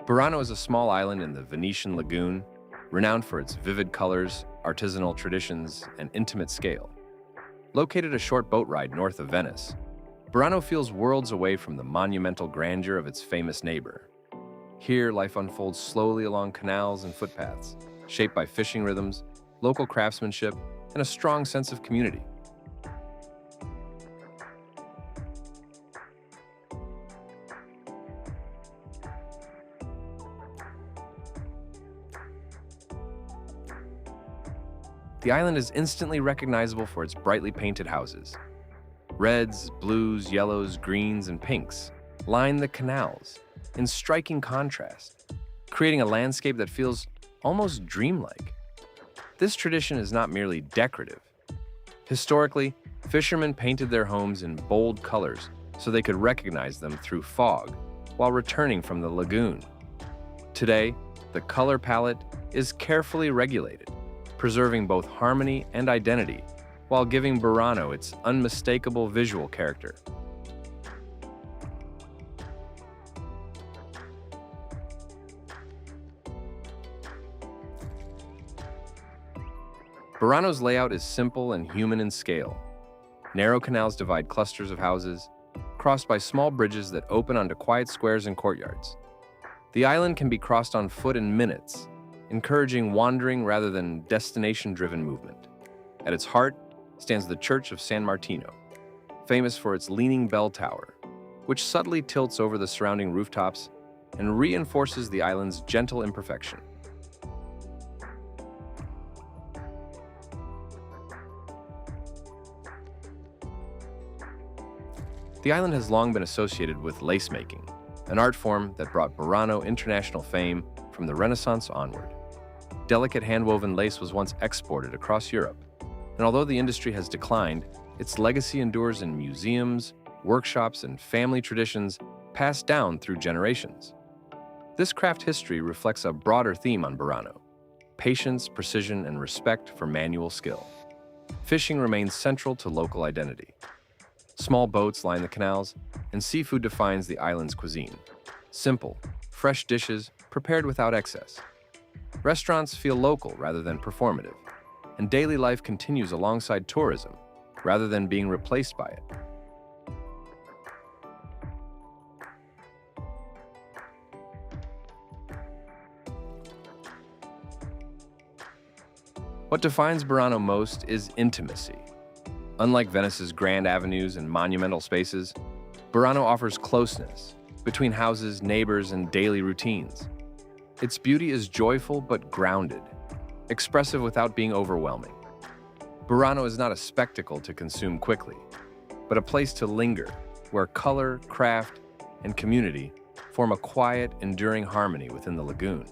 Burano is a small island in the Venetian lagoon, renowned for its vivid colors, artisanal traditions, and intimate scale. Located a short boat ride north of Venice, Burano feels worlds away from the monumental grandeur of its famous neighbor. Here, life unfolds slowly along canals and footpaths, shaped by fishing rhythms, local craftsmanship, and a strong sense of community. The island is instantly recognizable for its brightly painted houses. Reds, blues, yellows, greens, and pinks line the canals in striking contrast, creating a landscape that feels almost dreamlike. This tradition is not merely decorative. Historically, fishermen painted their homes in bold colors so they could recognize them through fog while returning from the lagoon. Today, the color palette is carefully regulated, preserving both harmony and identity while giving Burano its unmistakable visual character. Burano's layout is simple and human in scale. Narrow canals divide clusters of houses, crossed by small bridges that open onto quiet squares and courtyards. The island can be crossed on foot in minutes, encouraging wandering rather than destination-driven movement. At its heart stands the Church of San Martino, famous for its leaning bell tower, which subtly tilts over the surrounding rooftops and reinforces the island's gentle imperfection. The island has long been associated with lace making, an art form that brought Burano international fame from the Renaissance onward. Delicate hand-woven lace was once exported across Europe, and although the industry has declined, its legacy endures in museums, workshops, and family traditions passed down through generations. This craft history reflects a broader theme on Burano: patience, precision, and respect for manual skill. Fishing remains central to local identity. Small boats line the canals, and seafood defines the island's cuisine. Simple, fresh dishes prepared without excess. Restaurants feel local rather than performative, and daily life continues alongside tourism rather than being replaced by it. What defines Burano most is intimacy. Unlike Venice's grand avenues and monumental spaces, Burano offers closeness between houses, neighbors, and daily routines. Its beauty is joyful but grounded, expressive without being overwhelming. Burano is not a spectacle to consume quickly, but a place to linger, where color, craft, and community form a quiet, enduring harmony within the lagoon.